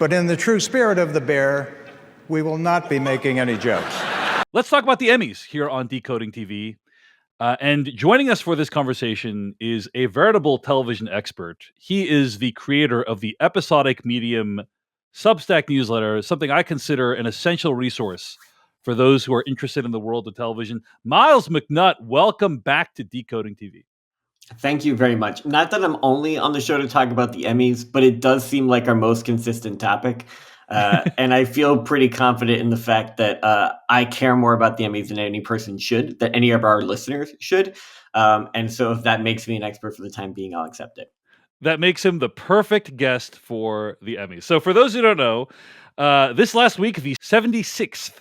But in the true spirit of the bear, we will not be making any jokes. Let's talk about the Emmys here on Decoding TV. And joining us for this conversation is a veritable television expert. He is the creator of the episodic medium Substack newsletter, something I consider an essential resource for those who are interested in the world of television. Myles McNutt, welcome back to Decoding TV. Thank you very much. Not that I'm only on the show to talk about the Emmys, but it does seem like our most consistent topic. And I feel pretty confident in the fact that I care more about the Emmys than any person should, that any of our listeners should. And so if that makes me an expert for the time being, I'll accept it. That makes him the perfect guest for the Emmys. So for those who don't know, this last week, the 76th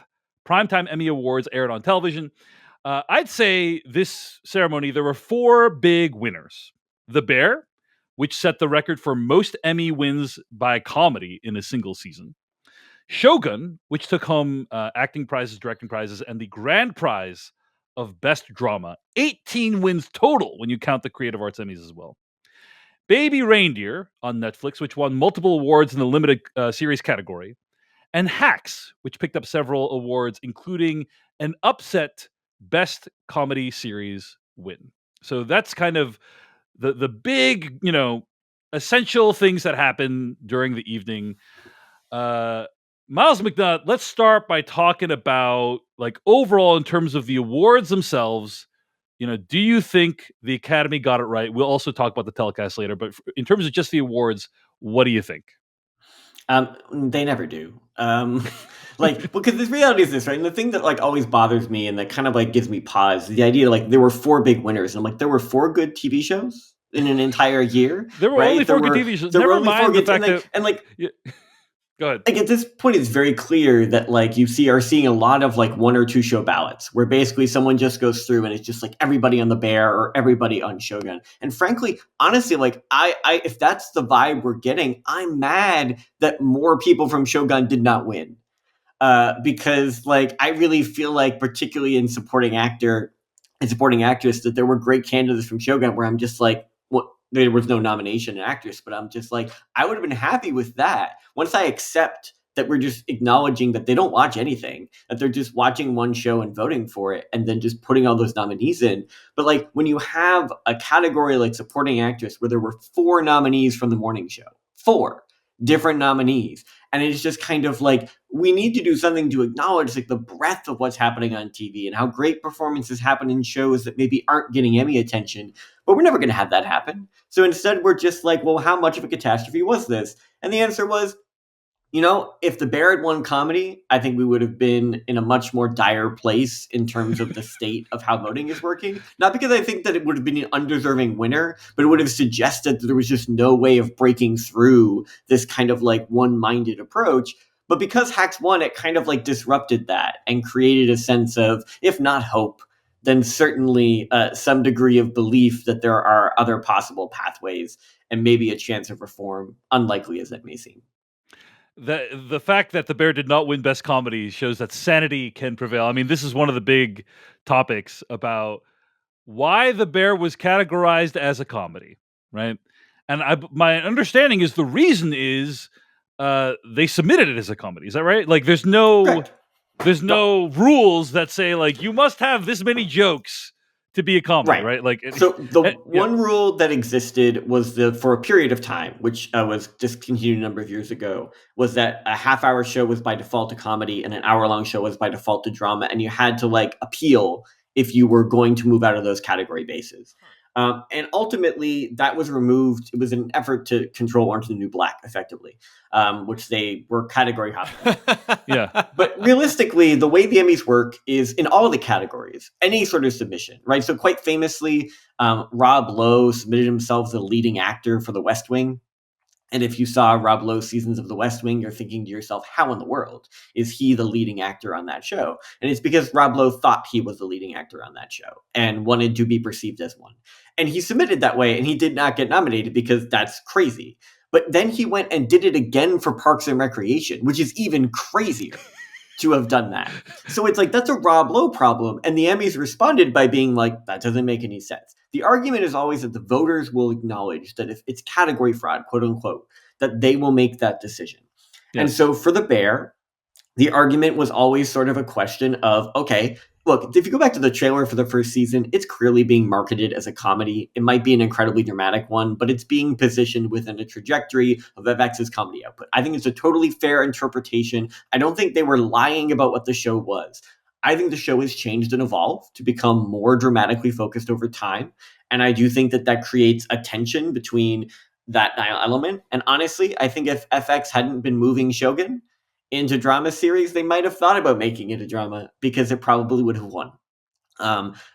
Primetime Emmy Awards aired on television. I'd say this ceremony, there were four big winners. The Bear, which set the record for most Emmy wins by comedy in a single season. Shogun, which took home acting prizes, directing prizes, and the grand prize of best drama. 18 wins total when you count the Creative Arts Emmys as well. Baby Reindeer on Netflix, which won multiple awards in the limited series category. And Hacks, which picked up several awards, including an upset best comedy series win. So that's kind of the big, essential things that happen during the evening. Myles McNutt, let's start by talking about, like, overall in terms of the awards themselves. Do you think the Academy got it right? We'll also talk about the telecast later, but in terms of just the awards, what do you think? They never do. Because the reality is this, right? And the thing that always bothers me and that kind of gives me pause is the idea there were four big winners. And I'm there were four good TV shows in an entire year. There were right? only four good TV shows. Never mind the fact that... Go ahead. At this point, it's very clear that you are seeing a lot of one or two show ballots where basically someone just goes through and it's just everybody on The Bear or everybody on Shogun. And frankly, honestly, I if that's the vibe we're getting, I'm mad that more people from Shogun did not win. Because I really feel particularly in supporting actor and supporting actress, that there were great candidates from Shogun where I'm just there was no nomination in actress, but I'm just I would have been happy with that. Once I accept that we're just acknowledging that they don't watch anything, that they're just watching one show and voting for it, and then just putting all those nominees in. But when you have a category like supporting actress where there were four nominees from the morning show, four different nominees, and it's just kind of we need to do something to acknowledge the breadth of what's happening on TV and how great performances happen in shows that maybe aren't getting Emmy attention, but we're never going to have that happen. So instead we're just well, how much of a catastrophe was this? And the answer was, if The Bear had won comedy, I think we would have been in a much more dire place in terms of the state of how voting is working. Not because I think that it would have been an undeserving winner, but it would have suggested that there was just no way of breaking through this kind of one-minded approach. But because Hacks won, it kind of disrupted that and created a sense of, if not hope, then certainly some degree of belief that there are other possible pathways and maybe a chance of reform, unlikely as that may seem. The fact that The Bear did not win Best Comedy shows that sanity can prevail. I mean, this is one of the big topics about why The Bear was categorized as a comedy, right? And my understanding is the reason is they submitted it as a comedy. Is that right? There's no... Correct. There's no rules that say you must have this many jokes to be a comedy, right? So the one rule that existed was for a period of time, which was discontinued a number of years ago, was that a half-hour show was by default a comedy and an hour-long show was by default a drama, and you had to appeal if you were going to move out of those category bases. And ultimately, that was removed. It was an effort to control Orange is the New Black, effectively, which they were category hopping. Yeah. But realistically, the way the Emmys work is in all of the categories, any sort of submission, right? So quite famously, Rob Lowe submitted himself as a leading actor for The West Wing. And if you saw Rob Lowe's seasons of The West Wing, you're thinking to yourself, how in the world is he the leading actor on that show? And it's because Rob Lowe thought he was the leading actor on that show and wanted to be perceived as one. And he submitted that way, and he did not get nominated because that's crazy. But then he went and did it again for Parks and Recreation, which is even crazier to have done that. So it's that's a Rob Lowe problem. And the Emmys responded by being that doesn't make any sense. The argument is always that the voters will acknowledge that if it's category fraud, quote unquote, that they will make that decision. And Yes. so for The Bear, the argument was always sort of a question of, okay, look, if you go back to the trailer for the first season, it's clearly being marketed as a comedy. It might be an incredibly dramatic one, but it's being positioned within a trajectory of FX's comedy output. I think it's a totally fair interpretation. I don't think they were lying about what the show was. I think the show has changed and evolved to become more dramatically focused over time. And I do think that that creates a tension between that element. And honestly, I think if FX hadn't been moving Shogun into drama series, they might have thought about making it a drama because it probably would have won.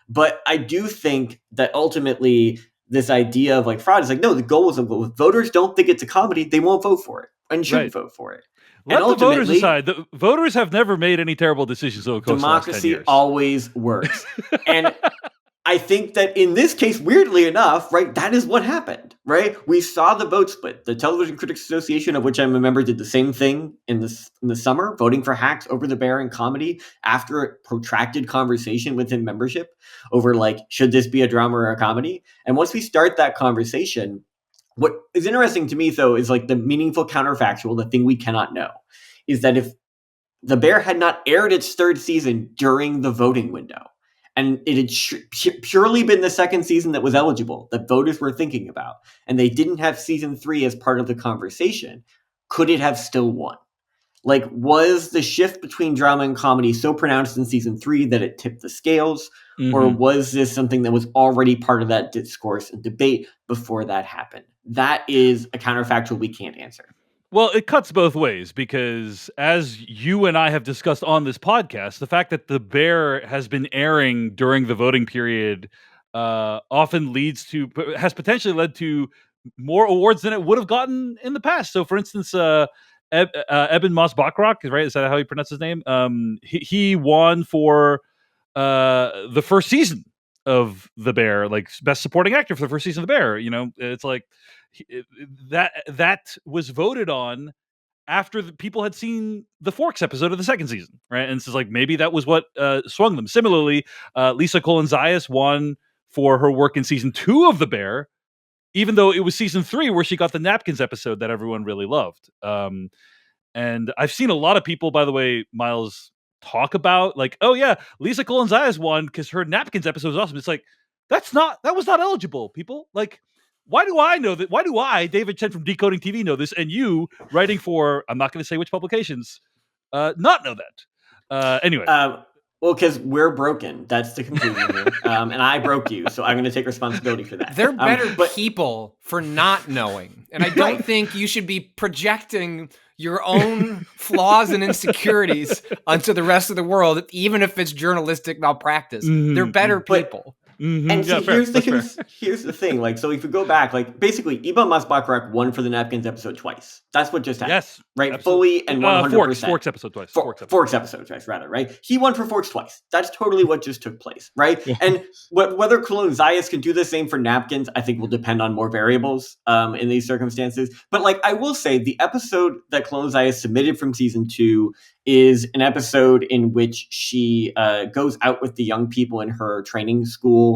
But I do think that ultimately this idea of like fraud is like, no, the goal is if voters don't think it's a comedy, they won't vote for it and shouldn't vote for it. Let And the voters ultimately, decide. The voters have never made any terrible decisions over the course of the last 10 democracy years. always works. And I think that in this case, weirdly enough, right, that is what happened, right? We saw the vote split. The Television Critics Association, of which I'm a member, did the same thing in the summer, voting for Hacks over The Bear and comedy after a protracted conversation within membership over like, should this be a drama or a comedy? And once we start that conversation, what is interesting to me, though, is like the meaningful counterfactual, the thing we cannot know, is that if The Bear had not aired its third season during the voting window, and it had purely been the second season that was eligible, that voters were thinking about, and they didn't have season 3 as part of the conversation, could it have still won? Like, was the shift between drama and comedy so pronounced in season 3 that it tipped the scales? Or was this something that was already part of that discourse and debate before that happened? That is a counterfactual we can't answer. Well, it cuts both ways because, as you and I have discussed on this podcast, the fact that The Bear has been airing during the voting period often has potentially led to more awards than it would have gotten in the past. So, for instance, Eben Moss-Bachrach, right? Is that how you pronounce his name? He won for the first season of The Bear, like best supporting actor for the first season of The Bear. You know, it's like that was voted on after the people had seen the Forks episode of the second season, right? And it's like maybe that was what swung them. Similarly, Lisa Colin-Zayas won for her work in season 2 of The Bear, even though it was season 3 where she got the napkins episode that everyone really loved. And I've seen a lot of people, by the way, Myles, talk about like, oh yeah, Lisa Colin-Zayas won because her napkins episode was awesome. It's like that was not eligible. People like, why do I know that? Why do I, David Chen from Decoding TV, know this, and you, writing for I'm not going to say which publications, not know that? Anyway. Well, because we're broken. That's the conclusion here. And I broke you, so I'm going to take responsibility for that. They're better people for not knowing. And I don't think you should be projecting your own flaws and insecurities onto the rest of the world, even if it's journalistic malpractice. They're better people. And see, here's the thing. Like, so if you go back, like, basically, Eben Moss-Bachrach won for the Napkins episode twice. That's what just happened. Yes, right, absolutely. fully and 100%. Forks episode twice. Forks episode twice, rather. Right, he won for Forks twice. That's totally what just took place. Right, and whether Colin-Zayas can do the same for Napkins, I think will depend on more variables in these circumstances. But like, I will say, the episode that Colin-Zayas submitted from season 2 is an episode in which she goes out with the young people in her training school.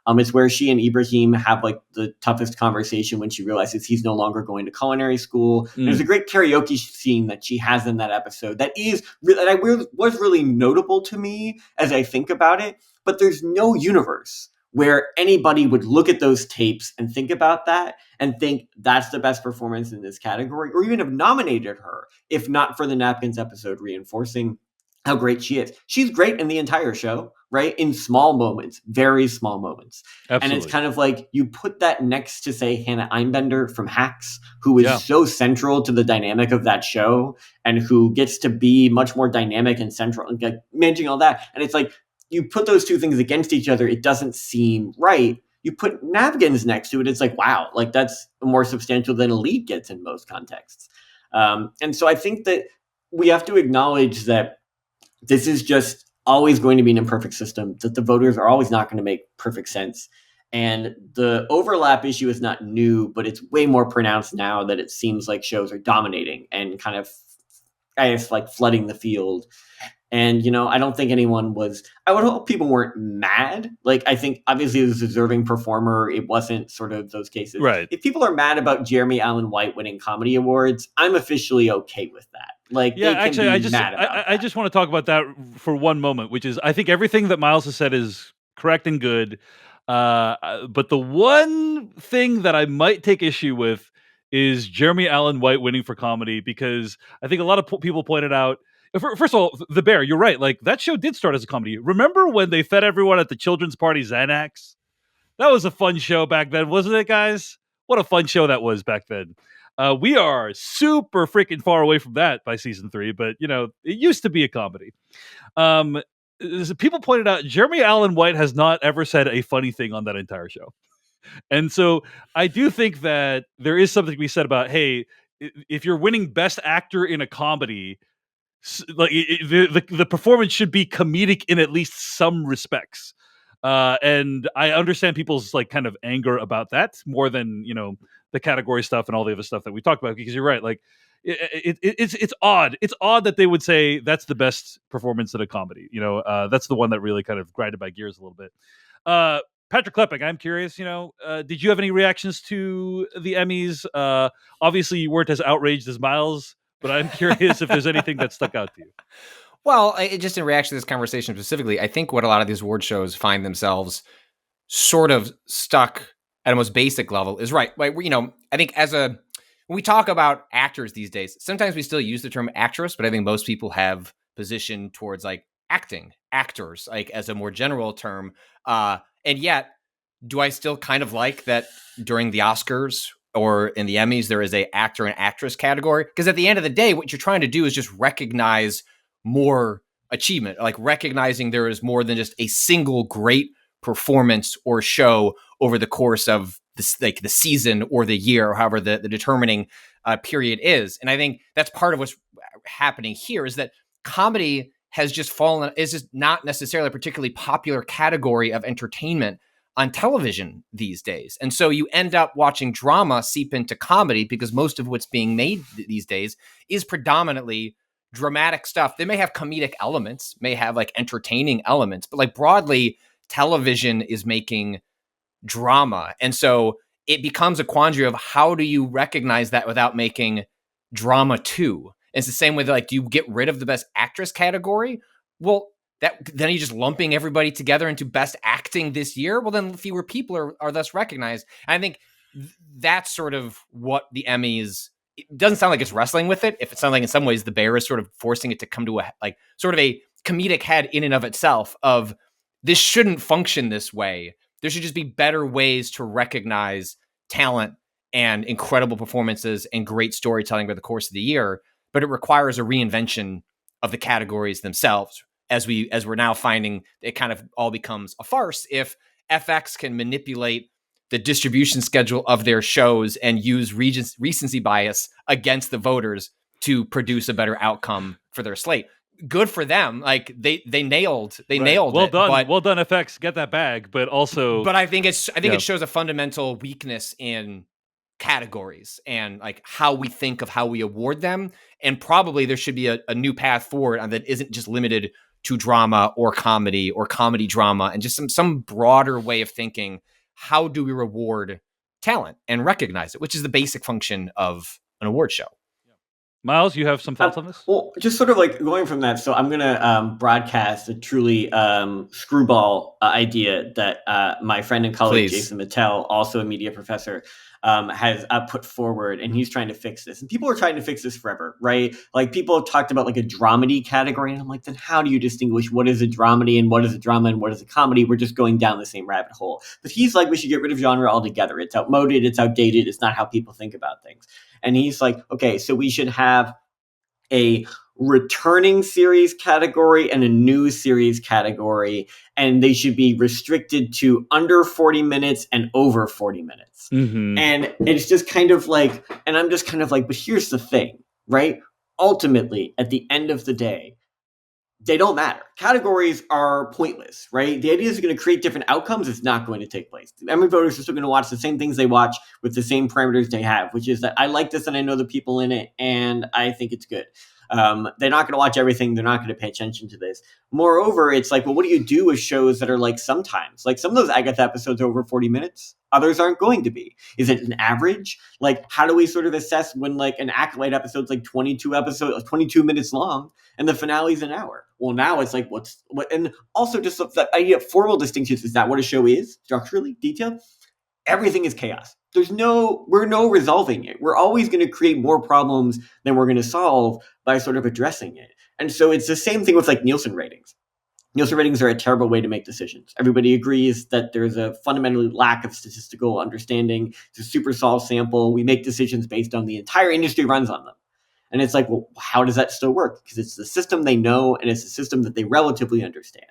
It's where she and Ibrahim have like the toughest conversation when she realizes he's no longer going to culinary school. There's a great karaoke scene that she has in that episode that was really notable to me as I think about it. But there's no universe where anybody would look at those tapes and think about that and think that's the best performance in this category, or even have nominated her, if not for the Napkins episode, reinforcing how great she is. She's great in the entire show, right? In small moments, very small moments. Absolutely. And it's kind of like you put that next to, say, Hannah Einbender from Hacks, who is so central to the dynamic of that show and who gets to be much more dynamic and central and like managing all that. And it's like, you put those two things against each other, it doesn't seem right. You put Napkins next to it, it's like, wow, like that's more substantial than Elite gets in most contexts. And so I think that we have to acknowledge that this is just always going to be an imperfect system, that the voters are always not going to make perfect sense. And the overlap issue is not new, but it's way more pronounced now that it seems like shows are dominating and kind of, I guess, like flooding the field. And, I don't think anyone was, I would hope people weren't mad. Like, I think obviously it was a deserving performer. It wasn't sort of those cases. Right. If people are mad about Jeremy Allen White winning comedy awards, I'm officially okay with that. Like, Yeah, they can actually, be mad about I just want to talk about that for one moment, which is I think everything that Myles has said is correct and good. But the one thing that I might take issue with is Jeremy Allen White winning for comedy, because I think a lot of people pointed out. First of all, The Bear, you're right. Like, that show did start as a comedy. Remember when they fed everyone at the children's party Xanax? That was a fun show back then, wasn't it, guys? What a fun show that was back then. We are super freaking far away from that by season 3, but it used to be a comedy. People pointed out Jeremy Allen White has not ever said a funny thing on that entire show. And so I do think that there is something to be said about, hey, if you're winning best actor in a comedy, like the performance should be comedic in at least some respects. And I understand people's like kind of anger about that more than the category stuff and all the other stuff that we talked about, because you're right. Like it's odd. It's odd that they would say that's the best performance in a comedy. That's the one that really kind of grinded my gears a little bit. Patrick Klepek, I'm curious, did you have any reactions to the Emmys? Obviously you weren't as outraged as Myles, but I'm curious if there's anything that stuck out to you. Well, just in reaction to this conversation specifically, I think what a lot of these award shows find themselves sort of stuck at a most basic level is right. Like, I think when we talk about actors these days, sometimes we still use the term actress, but I think most people have positioned towards like actors, like as a more general term. And yet, do I still kind of like that during the Oscars or in the Emmys, there is a actor and actress category? Because at the end of the day, what you're trying to do is just recognize more achievement, like recognizing there is more than just a single great performance or show over the course of this, like the season or the year, or however the determining period is. And I think that's part of what's happening here, is that comedy has just is just not necessarily a particularly popular category of entertainment on television these days. And so you end up watching drama seep into comedy, because most of what's being made these days is predominantly dramatic stuff. They may have comedic elements, may have like entertaining elements, but like broadly, television is making drama. And so it becomes a quandary of how do you recognize that without making drama too? It's the same with like, do you get rid of the best actress category? Well, then you're just lumping everybody together into best acting this year. Well, then fewer people are thus recognized. And I think that's sort of what the Emmys, it doesn't sound like it's wrestling with it. If it sounds like in some ways the Bear is sort of forcing it to come to a like sort of a comedic head in and of itself of this shouldn't function this way. There should just be better ways to recognize talent and incredible performances and great storytelling over the course of the year. But it requires a reinvention of the categories themselves. As we're now finding, it kind of all becomes a farce if FX can manipulate the distribution schedule of their shows and use recency bias against the voters to produce a better outcome for their slate. Good for them. Like they nailed Well it. done. Well done, FX. Get that bag. But also, but I think it shows a fundamental weakness in categories and like how we think of how we award them. And probably there should be a new path forward that isn't just limited to drama or comedy drama, and just some broader way of thinking. How do we reward talent and recognize it, which is the basic function of an award show. Myles, you have some thoughts on this? Well, just sort of like going from that. So I'm going to broadcast a truly screwball idea that my friend and colleague, Jason Mattel, also a media professor, has put forward, and he's trying to fix this. And people are trying to fix this forever, right? Like people have talked about like a dramedy category, and I'm like, then how do you distinguish what is a dramedy and what is a drama and what is a comedy? We're just going down the same rabbit hole. But he's like, we should get rid of genre altogether. It's outmoded. It's outdated. It's not how people think about things. And he's like, okay, so we should have a returning series category and a new series category, and they should be restricted to under 40 minutes and over 40 minutes. Mm-hmm. And it's just kind of like, and I'm just kind of like, but here's the thing, right? Ultimately, at the end of the day, they don't matter. Categories are pointless, right? The idea is going to create different outcomes. It's not going to take place. The Emmy voters are still going to watch the same things they watch with the same parameters they have, which is that I like this and I know the people in it and I think it's good. They're not going to watch everything. They're not going to pay attention to this. Moreover, it's like, well, what do you do with shows that are like sometimes? Like some of those Agatha episodes are over 40 minutes. Others aren't going to be. Is it an average? Like, how do we sort of assess when like an Acolyte episode's like 22 minutes long and the finale's an hour? Well, now it's like, and also just that idea of formal distinctions. Is that what a show is structurally, detailed? Everything is chaos. We're no resolving it. We're always going to create more problems than we're going to solve by sort of addressing it. And so it's the same thing with like Nielsen ratings. Nielsen ratings are a terrible way to make decisions. Everybody agrees that there's a fundamentally lack of statistical understanding. It's a super small sample. We make decisions based on the entire industry runs on them. And it's like, well, how does that still work? Because it's the system they know, and it's a system that they relatively understand.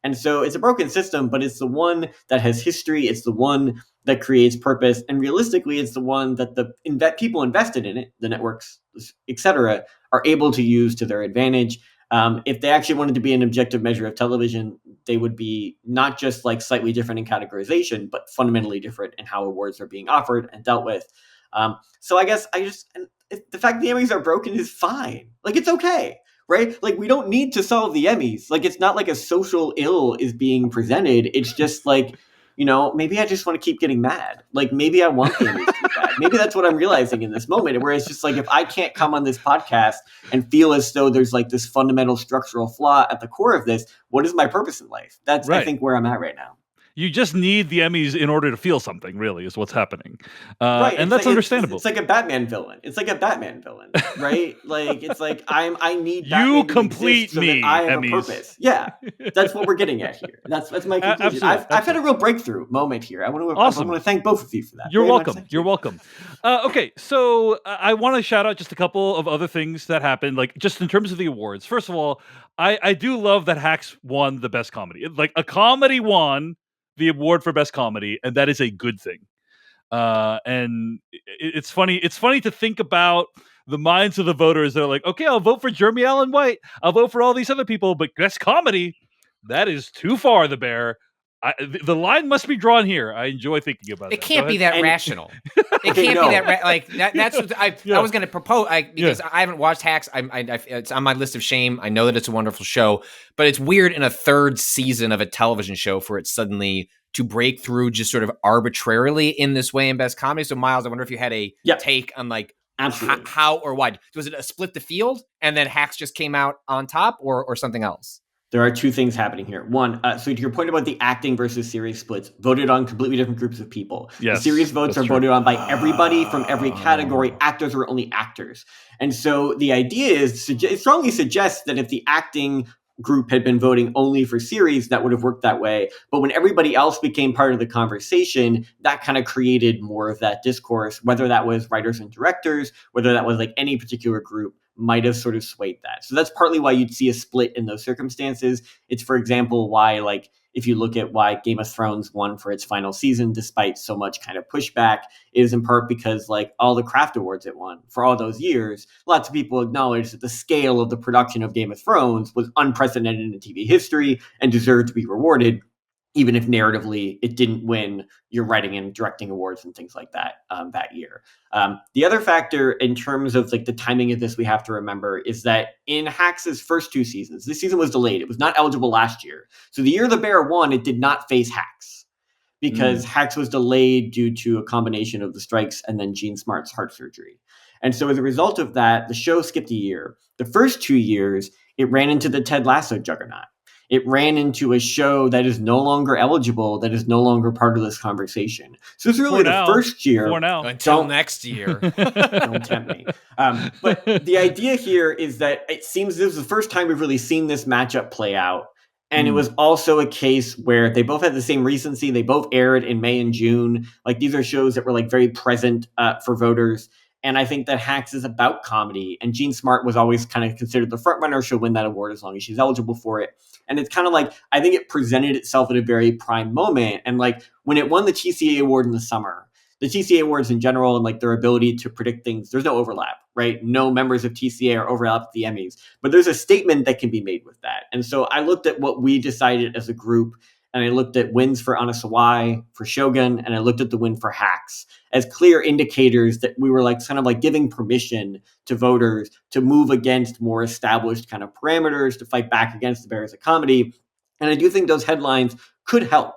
And so it's a broken system, but it's the one that has history. It's the one that creates purpose. And realistically, it's the one that the people invested in it, the networks, et cetera, are able to use to their advantage. If they actually wanted to be an objective measure of television, they would be not just like slightly different in categorization, but fundamentally different in how awards are being offered and dealt with. So I guess the fact the Emmys are broken is fine. Like, it's okay. Right? Like, we don't need to solve the Emmys. Like, it's not like a social ill is being presented. It's just like, maybe I just want to keep getting mad. Like, maybe I want the Emmys to be bad. Maybe that's what I'm realizing in this moment, where it's just like, if I can't come on this podcast and feel as though there's like this fundamental structural flaw at the core of this, what is my purpose in life? That's, right. I think, where I'm at right now. You just need the Emmys in order to feel something, really, is what's happening. Right. And that's understandable. It's like a Batman villain. Right? Like, it's like, I need Batman you complete so me, that I have Emmys. a purpose. Yeah, that's what we're getting at here. That's my conclusion. I've had a real breakthrough moment here. I want to thank both of you for that. You're welcome. You're welcome. Okay, so I want to shout out just a couple of other things that happened, like just in terms of the awards. First of all, I do love that Hacks won the best comedy. Like, a comedy won the award for best comedy, and that is a good thing. And it's funny to think about the minds of the voters that are like, okay, I'll vote for Jeremy Allen White, I'll vote for all these other people, but best comedy, that is too far, the bear. The line must be drawn here. I enjoy thinking about it. It can't be that rational. It can't be that that's what I was going to propose. Because I haven't watched Hacks. It's on my list of shame. I know that it's a wonderful show, but it's weird in a third season of a television show for it suddenly to break through just sort of arbitrarily in this way in best comedy. So, Myles, I wonder if you had a take on like how or why. Was it a split the field and then Hacks just came out on top, or something else? There are two things happening here. One, so to your point about the acting versus series splits, voted on completely different groups of people. Yes, the series votes are voted on by everybody from every category. Actors are only actors. And so the idea is, it strongly suggests that if the acting group had been voting only for series, that would have worked that way. But when everybody else became part of the conversation, that kind of created more of that discourse, whether that was writers and directors, whether that was like any particular group, might have sort of swayed that. So that's partly why you'd see a split in those circumstances. It's, for example, why, like, if you look at why Game of Thrones won for its final season, despite so much kind of pushback, it is in part because, like, all the craft awards it won for all those years, lots of people acknowledged that the scale of the production of Game of Thrones was unprecedented in TV history and deserved to be rewarded, even if narratively it didn't win your writing and directing awards and things like that that year. The other factor in terms of like the timing of this we have to remember is that in Hacks' first two seasons, this season was delayed. It was not eligible last year. So the year the Bear won, it did not face Hacks because Hacks was delayed due to a combination of the strikes and then Gene Smart's heart surgery. And so as a result of that, the show skipped a year. The first 2 years, it ran into the Ted Lasso juggernaut. It ran into a show that is no longer eligible, that is no longer part of this conversation. So it's really first year. For now. Until next year. Don't tempt me. But the idea here is that it seems this is the first time we've really seen this matchup play out. And it was also a case where they both had the same recency. They both aired in May and June. Like, these are shows that were like very present for voters. And I think that Hacks is about comedy. And Jean Smart was always kind of considered the front runner. She'll win that award as long as she's eligible for it. And it's kind of like, I think it presented itself at a very prime moment. And like, when it won the TCA award in the summer, the TCA awards in general and like their ability to predict things, there's no overlap, right? No members of TCA are overlapped at the Emmys. But there's a statement that can be made with that. And so I looked at what we decided as a group and I looked at wins for Anna Sawai, for Shogun, and I looked at the win for Hacks as clear indicators that we were like kind of like giving permission to voters to move against more established kind of parameters, to fight back against the Bear as a comedy. And I do think those headlines could help.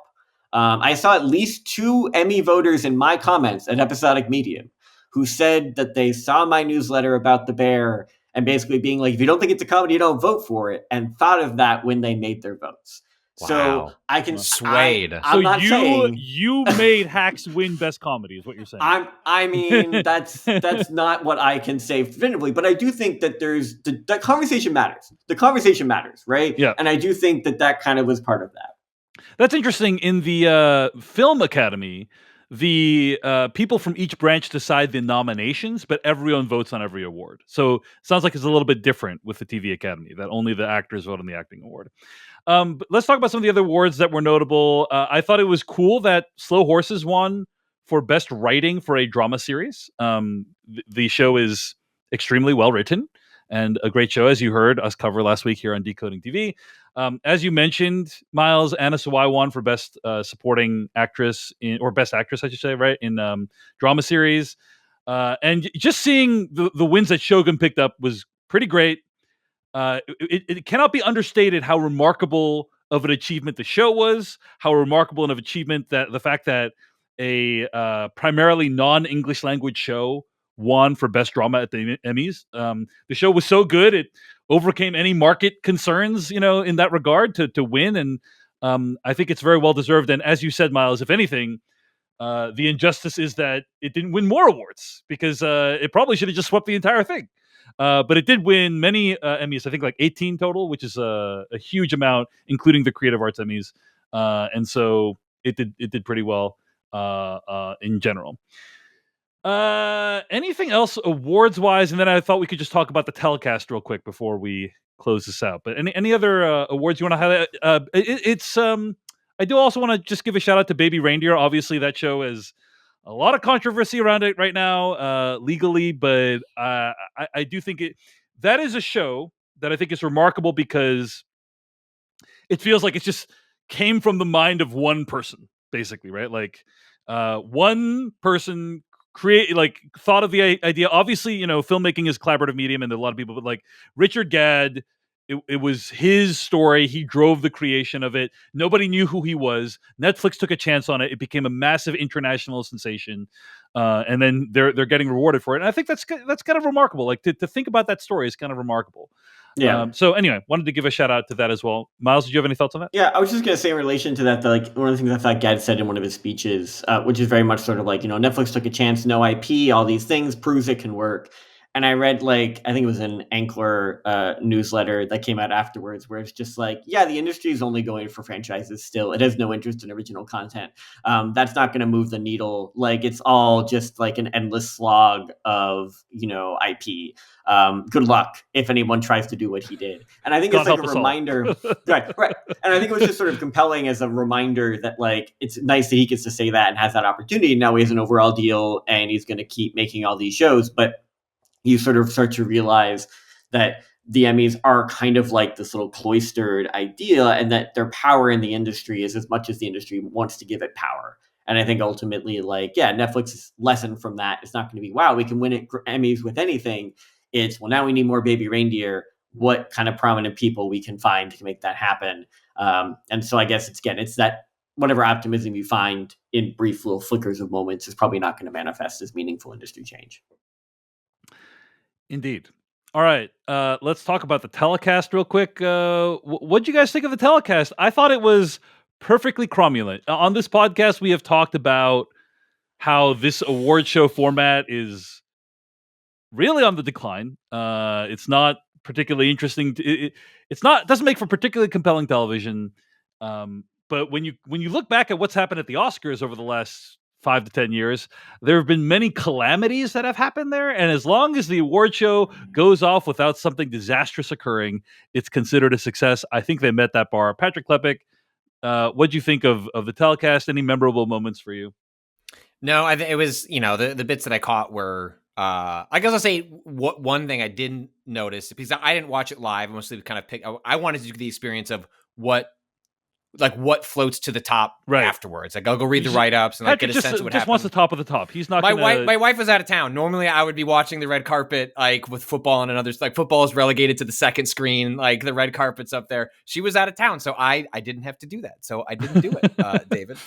I saw at least 2 Emmy voters in my comments at Episodic Medium who said that they saw my newsletter about the Bear and basically being like, if you don't think it's a comedy, you don't vote for it, and thought of that when they made their votes. Wow. So I can Swayed. I'm not saying you made Hacks win best comedy is what you're saying. I mean that's not what I can say definitively, but I do think that there's the conversation matters. The conversation matters, right? Yeah. And I do think that kind of was part of that. That's interesting. In the Film Academy, the people from each branch decide the nominations, but everyone votes on every award. So it sounds like it's a little bit different with the TV Academy, that only the actors vote on the acting award. But let's talk about some of the other awards that were notable. I thought it was cool that Slow Horses won for best writing for a drama series. The show is extremely well written and a great show, as you heard us cover last week here on Decoding TV. As you mentioned, Myles, Anna Sawai won for best supporting actress or best actress, I should say, right, in drama series. And just seeing the wins that Shogun picked up was pretty great. It cannot be understated how remarkable of an achievement the show was, how remarkable of an achievement that the fact that a primarily non-English language show won for best drama at the Emmys. The show was so good, it overcame any market concerns, in that regard to win. And I think it's very well deserved. And as you said, Myles, if anything, the injustice is that it didn't win more awards, because it probably should have just swept the entire thing. But it did win many Emmys, I think like 18 total, which is a huge amount, including the Creative Arts Emmys. And so it did pretty well in general. Anything else awards wise? And then I thought we could just talk about the telecast real quick before we close this out. But any other awards you want to highlight? I do also want to just give a shout out to Baby Reindeer. Obviously, that show is a lot of controversy around it right now, legally, but I do think that is a show that I think is remarkable because it feels like it just came from the mind of one person, basically, right? Like one person thought of the idea. Obviously, filmmaking is a collaborative medium, and there are a lot of people, but like Richard Gadd, it was his story. He drove the creation of it. Nobody knew who he was. Netflix took a chance on it. It became a massive international sensation, and then they're getting rewarded for it. And I think that's kind of remarkable. Like to think about that story is kind of remarkable. Yeah. So anyway, wanted to give a shout out to that as well. Myles, did you have any thoughts on that? Yeah, I was just going to say in relation to that, like one of the things I thought Gadd said in one of his speeches, which is very much sort of like, Netflix took a chance, no IP, all these things, proves it can work. And I read I think it was an Ankler newsletter that came out afterwards where it's just like, yeah, the industry is only going for franchises still. It has no interest in original content. That's not going to move the needle. Like it's all just like an endless slog of, IP. Good luck if anyone tries to do what he did. And I think God it's like help a us all. reminder. Right. And I think it was just sort of compelling as a reminder that like, it's nice that he gets to say that and has that opportunity. Now he has an overall deal and he's going to keep making all these shows. But you sort of start to realize that the Emmys are kind of like this little cloistered idea, and that their power in the industry is as much as the industry wants to give it power. And I think ultimately, Netflix's lesson from that is not going to be, wow, we can win it Emmys with anything. It's, well, now we need more Baby Reindeer. What kind of prominent people we can find to make that happen? And so I guess it's that whatever optimism you find in brief little flickers of moments is probably not going to manifest as meaningful industry change. Indeed. All right. Let's talk about the telecast real quick. What'd you guys think of the telecast? I thought it was perfectly cromulent. On this podcast, we have talked about how this award show format is really on the decline. It's not particularly interesting. It doesn't make for particularly compelling television. But when you look back at what's happened at the Oscars over the last 5 to 10 years, there have been many calamities that have happened there. And as long as the award show goes off without something disastrous occurring, it's considered a success. I think they met that bar. Patrick Klepek, what'd you think of the telecast? Any memorable moments for you? No, it was, the bits that I caught were, I guess I'll say one thing I didn't notice, because I didn't watch it live. I mostly kind of I wanted to do the experience of what like what floats to the top afterwards. Like I'll go read the write-ups and like get a sense of what just happened. wants the top of the top. He's not my wife was out of town. Normally I would be watching the red carpet like with football and another, like football is relegated to the second screen, like the red carpet's up there. She was out of town, so I didn't have to do that. So I didn't do it, David.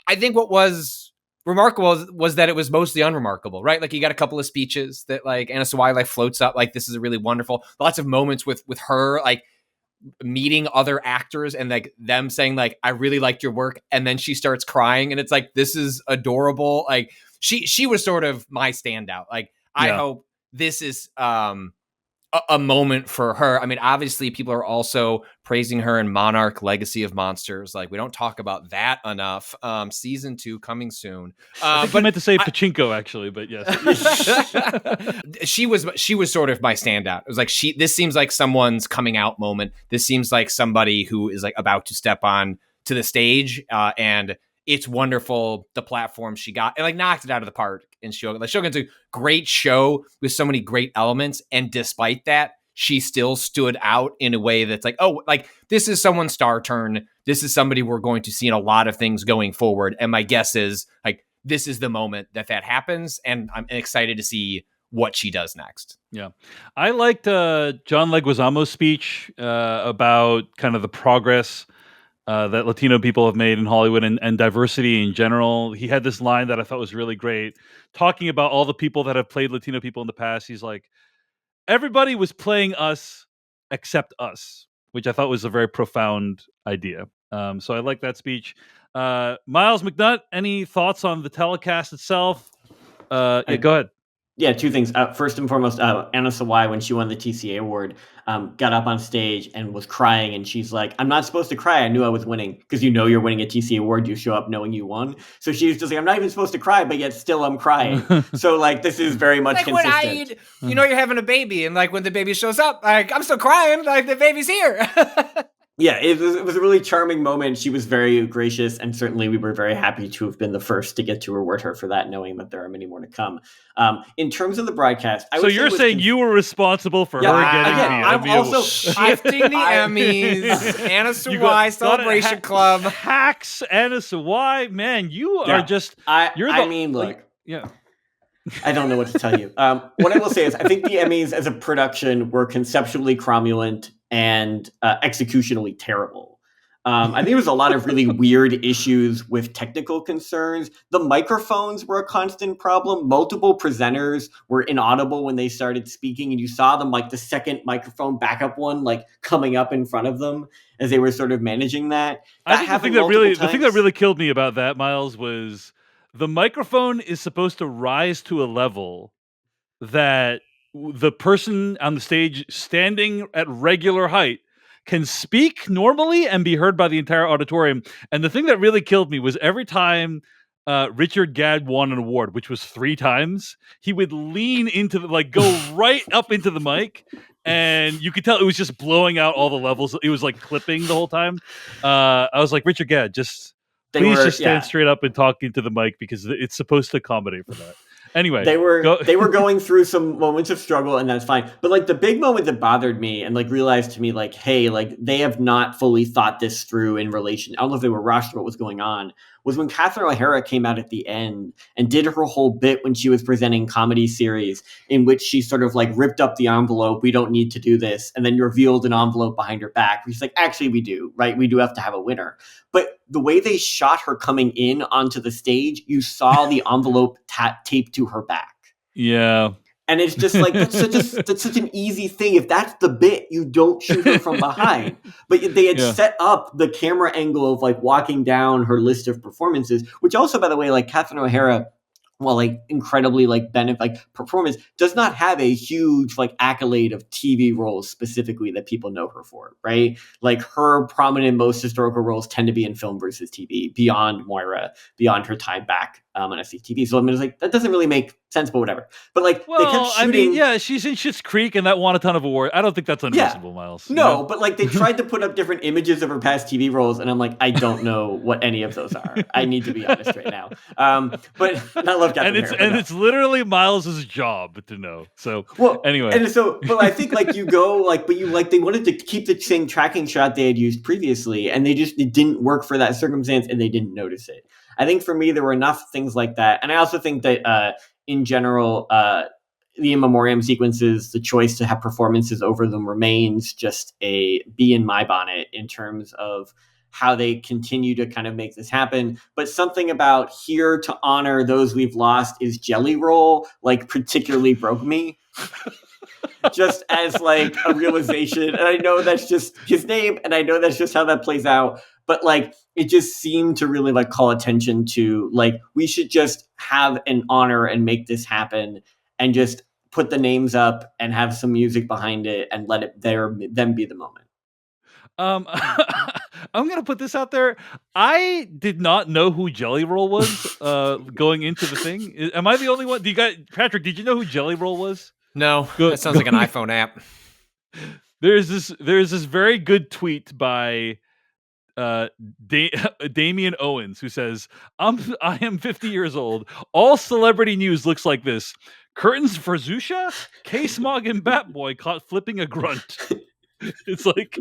I think what was remarkable was that it was mostly unremarkable, right? Like you got a couple of speeches that like Anna Sawai like floats up like this is a really wonderful, lots of moments with her like meeting other actors and like them saying like I really liked your work, and then she starts crying and it's like this is adorable. Like she was sort of my standout. Like I hope this is a moment for her. I mean, obviously people are also praising her in Monarch Legacy of Monsters. Like we don't talk about that enough. Season 2 coming soon. I think I meant to say Pachinko actually, but yes. she was sort of my standout. It was like this seems like someone's coming out moment. This seems like somebody who is like about to step on to the stage, and it's wonderful the platform she got and like knocked it out of the park in Shogun. Like Shogun's a great show with so many great elements, and despite that, she still stood out in a way that's like, oh, like this is someone's star turn. This is somebody we're going to see in a lot of things going forward. And my guess is like this is the moment that happens, and I'm excited to see what she does next. Yeah, I liked John Leguizamo's speech about kind of the progress that Latino people have made in Hollywood and diversity in general. He had this line that I thought was really great, talking about all the people that have played Latino people in the past. He's like, everybody was playing us except us, which I thought was a very profound idea. So I like that speech. Myles McNutt, any thoughts on the telecast itself? Go ahead. Yeah, two things. First and foremost, Anna Sawai, when she won the TCA award, got up on stage and was crying. And she's like, I'm not supposed to cry. I knew I was winning, because you know you're winning a TCA award. You show up knowing you won. So she was just like, I'm not even supposed to cry, but yet still I'm crying. So like, this is very much like consistent. When you know you're having a baby, and like when the baby shows up, like I'm still crying, like the baby's here. Yeah, it was a really charming moment. She was very gracious, and certainly we were very happy to have been the first to get to reward her for that, knowing that there are many more to come. In terms of the broadcast, so you're saying you were responsible for her getting the I'm Emmy also shifting the Emmys. Anna Sawai Celebration Club. Hacks Anna Sawai. Man, you are just. Look. Yeah. I don't know what to tell you. What I will say is I think the Emmys as a production were conceptually cromulent and executionally terrible. I think there was a lot of really weird issues with technical concerns. The microphones were a constant problem. Multiple presenters were inaudible when they started speaking, and you saw them like the second microphone backup one like coming up in front of them as they were sort of managing that. I think the thing that really killed me about that, Myles, was the microphone is supposed to rise to a level that the person on the stage standing at regular height can speak normally and be heard by the entire auditorium. And the thing that really killed me was every time Richard Gadd won an award, which was 3 times, he would lean into go right up into the mic, and you could tell it was just blowing out all the levels. It was like clipping the whole time. I was like, Richard Gadd, please just stand straight up and talk into the mic, because it's supposed to accommodate for that. Anyway, they were going through some moments of struggle, and that's fine. But like the big moment that bothered me and like realized to me like, hey, like they have not fully thought this through in relation. I don't know if they were rushed or what was going on. Was when Catherine O'Hara came out at the end and did her whole bit when she was presenting comedy series, in which she sort of like ripped up the envelope. We don't need to do this, and then revealed an envelope behind her back. She's like, actually, we do, right? We do have to have a winner. But the way they shot her coming in onto the stage, you saw the envelope taped to her back. Yeah. And it's just like, that's such an easy thing. If that's the bit, you don't shoot her from behind. But they had set up the camera angle of like walking down her list of performances, which also, by the way, like Catherine O'Hara, well, like incredibly like performance, does not have a huge like accolade of TV roles specifically that people know her for, right? Like her prominent most historical roles tend to be in film versus TV, beyond Moira, beyond her time back on SCTV. So I mean, it's like, that doesn't really make sense, but whatever. But like, they kept Well, I shooting. mean, yeah, she's in Schitt's Creek, and that won a ton of awards. I don't think that's unreasonable, Miles. you No, know? but like they tried to put up different images of her past TV roles, and I'm like, I don't know what any of those are. I need to be honest right now. But and I love Captain America. It's literally Miles's job to know. So anyway, and so, but I think like you go like, but you like they wanted to keep the same tracking shot they had used previously, and it didn't work for that circumstance, and they didn't notice it. I think for me there were enough things like that, and I also think that in general, the in memoriam sequences, the choice to have performances over them remains just a bee in my bonnet in terms of how they continue to kind of make this happen. But something about here to honor those we've lost is Jelly Roll, like particularly broke me. Just as like a realization. And I know that's just his name, and I know that's just how that plays out. But like, it just seemed to really like call attention to like, we should just have an honor and make this happen and just put the names up and have some music behind it and let it them be the moment. I'm gonna put this out there. I did not know who Jelly Roll was going into the thing. Am I the only one? Patrick? Did you know who Jelly Roll was? No, that sounds like an iPhone app. There's this very good tweet by Damian Owens who says, I am 50 years old. All celebrity news looks like this. Curtains for Zusha? K-Smog and Batboy caught flipping a grunt. It's like,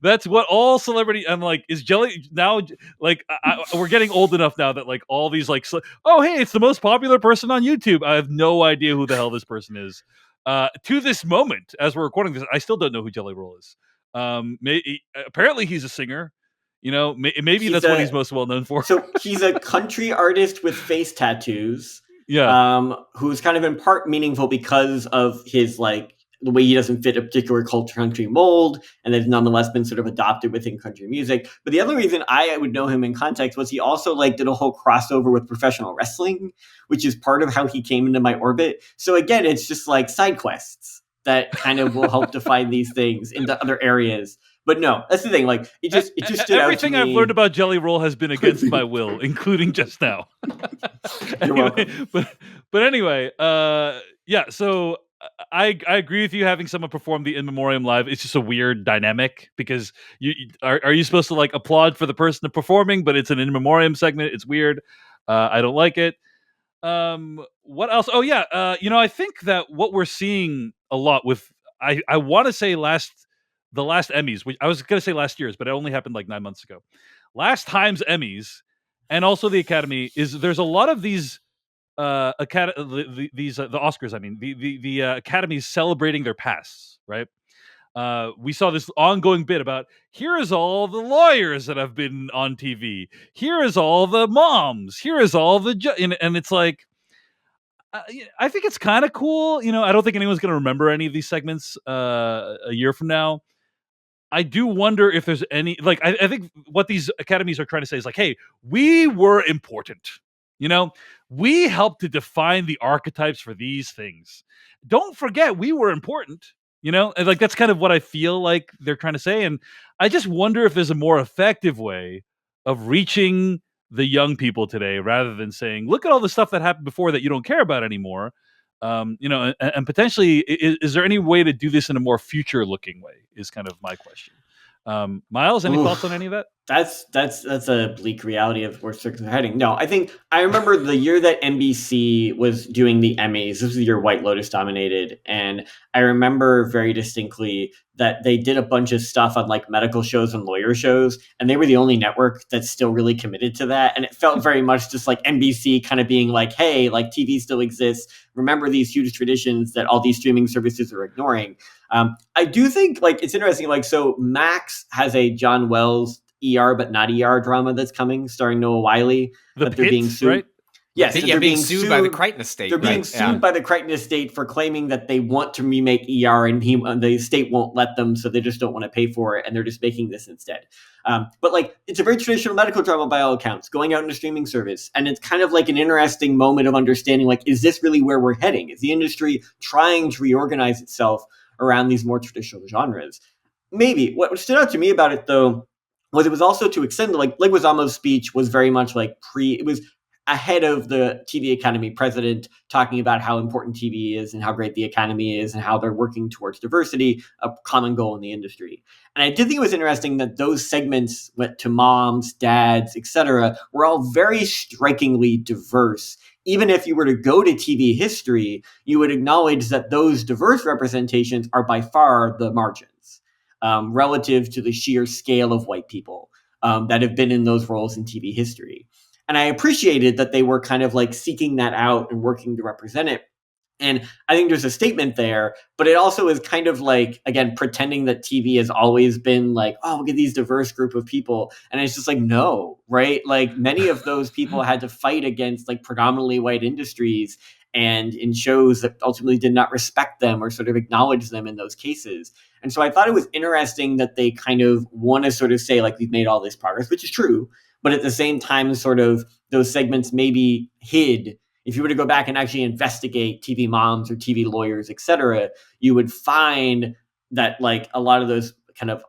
that's what all celebrity. I'm like, is Jelly now like, we're getting old enough now that like all these like, oh, hey, it's the most popular person on YouTube. I have no idea who the hell this person is. To this moment, as we're recording this, I still don't know who Jelly Roll is. Apparently he's a singer. Maybe that's what he's most well known for. So he's a country artist with face tattoos. Yeah. Who's kind of in part meaningful because of his like the way he doesn't fit a particular country mold, and has nonetheless been sort of adopted within country music. But the other reason I would know him in context was he also like did a whole crossover with professional wrestling, which is part of how he came into my orbit. So again, it's just like side quests that kind of will help define these things into other areres. But no, that's the thing. Like it just stood everything out to me. I've learned about Jelly Roll has been against my will, including just now. You're welcome. But anyway, yeah. So I agree with you. Having someone perform the In Memoriam live, it's just a weird dynamic because are you supposed to like applaud for the person performing, but it's an In Memoriam segment. It's weird. I don't like it. What else? Oh yeah. I think that what we're seeing a lot with I want to say the last Emmys, which I was going to say last year's, but it only happened like 9 months ago. Last time's Emmys and also the Academy there's a lot of these the Oscars. I mean, the Academies celebrating their pasts, right? We saw this ongoing bit about here is all the lawyers that have been on TV. Here is all the moms. Here is all the and it's like. I think it's kind of cool. I don't think anyone's going to remember any of these segments a year from now. I do wonder if there's any like I think what these academies are trying to say is like, hey, we were important. We helped to define the archetypes for these things. Don't forget, we were important. And like that's kind of what I feel like they're trying to say. And I just wonder if there's a more effective way of reaching the young people today rather than saying, look at all the stuff that happened before that you don't care about anymore. And potentially, is there any way to do this in a more future-looking way? Is kind of my question. Miles, any thoughts on any of that? That's a bleak reality of where circuits are heading. No, I remember the year that NBC was doing the Emmys. This was the year White Lotus dominated, and I remember very distinctly that they did a bunch of stuff on like medical shows and lawyer shows, and they were the only network that's still really committed to that. And it felt very much just like NBC kind of being like, hey, like TV still exists. Remember these huge traditions that all these streaming services are ignoring. I do think like it's interesting. Like, so Max has a John Wells ER but not ER drama that's coming, starring Noah Wyle. They're being sued, right? Yes, they're being sued by the Crichton estate. They're being sued by the Crichton estate for claiming that they want to remake ER and the estate won't let them, so they just don't want to pay for it, and they're just making this instead. But like, it's a very traditional medical drama by all accounts, going out in a streaming service, and it's kind of like an interesting moment of understanding, like, is this really where we're heading? Is the industry trying to reorganize itself around these more traditional genres? Maybe. What stood out to me about it, though, was it was also to extend, like Leguizamo's speech was very much like it was ahead of the TV Academy president talking about how important TV is and how great the Academy is and how they're working towards diversity, a common goal in the industry. And I did think it was interesting that those segments went to moms, dads, etc., were all very strikingly diverse. Even if you were to go to TV history, you would acknowledge that those diverse representations are by far the margins relative to the sheer scale of white people that have been in those roles in TV history. And I appreciated that they were kind of like seeking that out and working to represent it. And I think there's a statement there, but it also is kind of like, again, pretending that TV has always been like, oh, look at these diverse group of people. And it's just like, no, right? Like many of those people had to fight against like predominantly white industries and in shows that ultimately did not respect them or sort of acknowledge them in those cases. And so I thought it was interesting that they kind of want to sort of say like, we've made all this progress, which is true. But at the same time, sort of those segments maybe hid. If you were to go back and actually investigate TV moms or TV lawyers, et cetera, you would find that like a lot of those kind of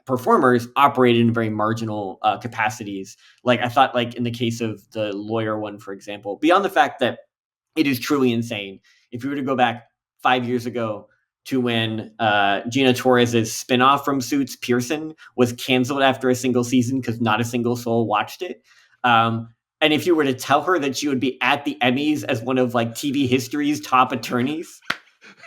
performers operated in very marginal capacities. Like I thought like in the case of the lawyer one, for example, beyond the fact that it is truly insane. If you were to go back 5 years ago to when Gina Torres's spinoff from Suits, Pearson, was canceled after a single season because not a single soul watched it. And if you were to tell her that she would be at the Emmys as one of like TV history's top attorneys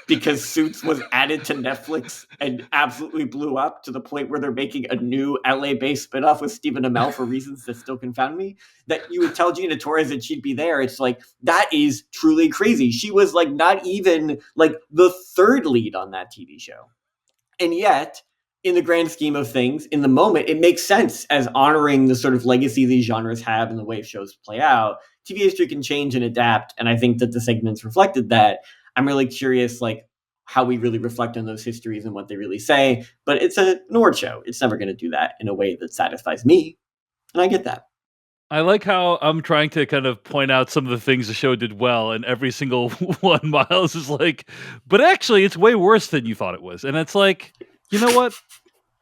because Suits was added to Netflix and absolutely blew up to the point where they're making a new LA-based spinoff with Stephen Amell for reasons that still confound me, that you would tell Gina Torres that she'd be there. It's like, that is truly crazy. She was like not even like the third lead on that TV show. And yet, in the grand scheme of things, in the moment, it makes sense as honoring the sort of legacy these genres have and the way shows play out. TV history can change and adapt, and I think that the segments reflected that. I'm really curious, like, how we really reflect on those histories and what they really say. But it's an award show. It's never going to do that in a way that satisfies me, and I get that. I like how I'm trying to kind of point out some of the things the show did well, and every single one, Myles is like, but actually, it's way worse than you thought it was. And it's like, you know what?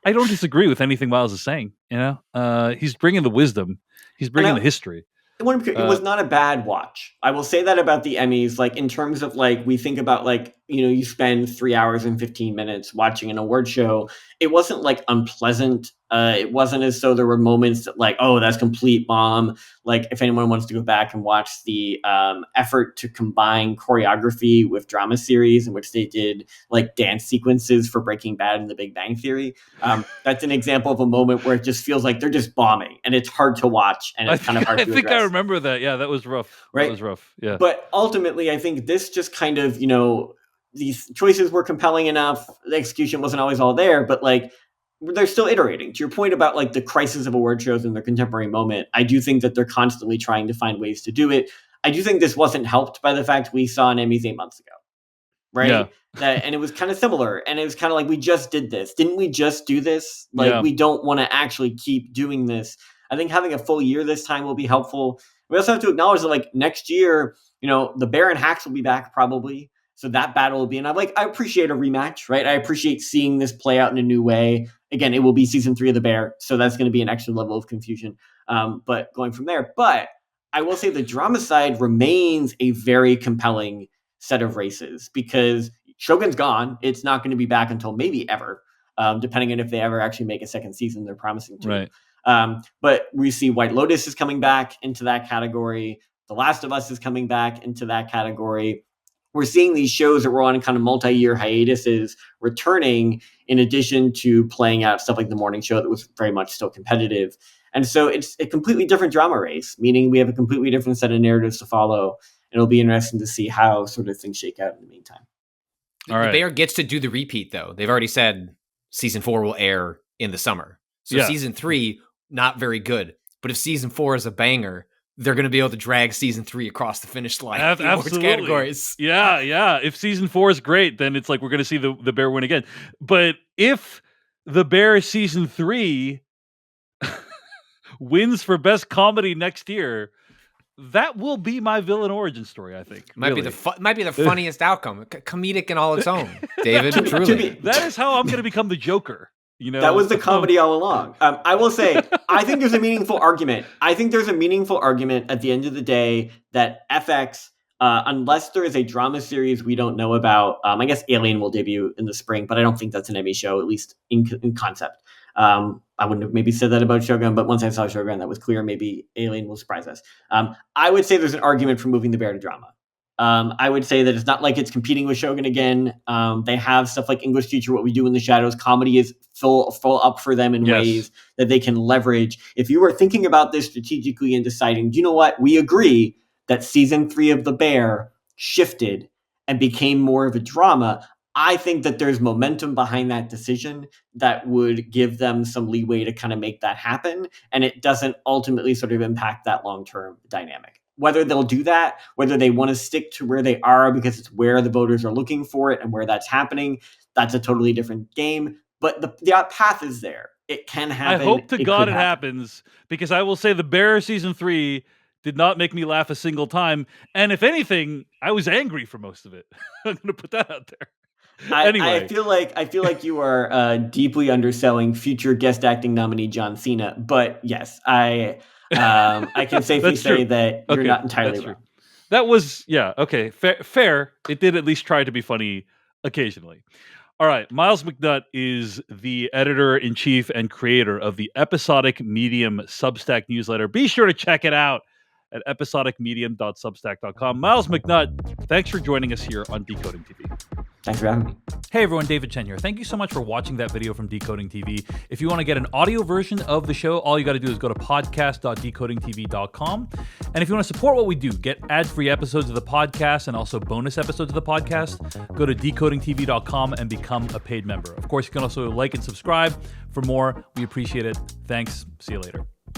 I don't disagree with anything Myles is saying. You know, he's bringing the wisdom, he's bringing the history. It was not a bad watch. I will say that about the Emmys, like in terms of like, we think about like, you know, you spend 3 hours and 15 minutes watching an award show. It wasn't like unpleasant. It wasn't as though there were moments that like, oh, that's complete bomb. Like if anyone wants to go back and watch the effort to combine choreography with drama series in which they did like dance sequences for Breaking Bad and The Big Bang Theory. That's an example of a moment where it just feels like they're just bombing and it's hard to watch and it's kind of hard to address. I remember that. Yeah, that was rough. Right? That was rough. Yeah. But ultimately, I think this just kind of, you know, these choices were compelling enough. The execution wasn't always all there, but like they're still iterating. To your point about like the crisis of award shows in their contemporary moment, I do think that they're constantly trying to find ways to do it. I do think this wasn't helped by the fact we saw an Emmys 8 months ago, right? Yeah. And it was kind of similar. And it was kind of like, we just did this. Didn't we just do this? Like, we don't want to actually keep doing this. I think having a full year this time will be helpful. We also have to acknowledge that like next year, you know, the Bear and Hacks will be back probably. So that battle will be, and I appreciate a rematch, right? I appreciate seeing this play out in a new way. Again, it will be season 3 of The Bear. So that's going to be an extra level of confusion. But going from there, but I will say the drama side remains a very compelling set of races because Shogun's gone. It's not going to be back until maybe ever, depending on if they ever actually make a second season. They're promising to. Right. But we see White Lotus is coming back into that category. The Last of Us is coming back into that category. We're seeing these shows that were on kind of multi-year hiatuses returning in addition to playing out stuff like The Morning Show that was very much still competitive. And so it's a completely different drama race, meaning we have a completely different set of narratives to follow. And it'll be interesting to see how sort of things shake out in the meantime. All right. The Bear gets to do the repeat, though. They've already said season 4 will air in the summer. So season 3, not very good. But if season 4 is a banger, they're going to be able to drag season 3 across the finish line. Absolutely. Categories. Yeah. If season 4 is great, then it's like we're going to see the Bear win again. But if the Bear season 3 wins for best comedy next year, that will be my villain origin story, I think. Might be the funniest outcome. Comedic in all its own, David. Truly. That is how I'm going to become the Joker. You know, that was the comedy all along. I will say, I think there's a meaningful argument. I think there's a meaningful argument at the end of the day that FX, unless there is a drama series we don't know about, I guess Alien will debut in the spring, but I don't think that's an Emmy show, at least in concept. I wouldn't have maybe said that about Shogun, but once I saw Shogun, that was clear. Maybe Alien will surprise us. I would say there's an argument for moving the bear to drama. I would say that it's not like it's competing with Shogun again. They have stuff like English Teacher, What We Do in the Shadows. Comedy is full up for them in ways that they can leverage. If you were thinking about this strategically and deciding, do you know what? We agree that season 3 of The Bear shifted and became more of a drama. I think that there's momentum behind that decision that would give them some leeway to kind of make that happen. And it doesn't ultimately sort of impact that long-term dynamic. Whether they'll do that, whether they want to stick to where they are because it's where the voters are looking for it and where that's happening, that's a totally different game. But the path is there. It can happen. I hope to God it happen. happens, because I will say The Bear season 3 did not make me laugh a single time. And if anything, I was angry for most of it. I'm going to put that out there. Anyway. I feel like you are deeply underselling future guest acting nominee John Cena. But yes, I can safely say that you're not entirely wrong. That was, okay, fair. It did at least try to be funny occasionally. All right, Myles McNutt is the editor-in-chief and creator of the Episodic Medium Substack newsletter. Be sure to check it out at episodicmedium.substack.com. Myles McNutt, thanks for joining us here on Decoding TV. Thanks for having me. Hey everyone, David Chen here. Thank you so much for watching that video from Decoding TV. If you want to get an audio version of the show, all you got to do is go to podcast.decodingtv.com. And if you want to support what we do, get ad-free episodes of the podcast and also bonus episodes of the podcast, go to decodingtv.com and become a paid member. Of course, you can also like and subscribe for more. We appreciate it. Thanks. See you later.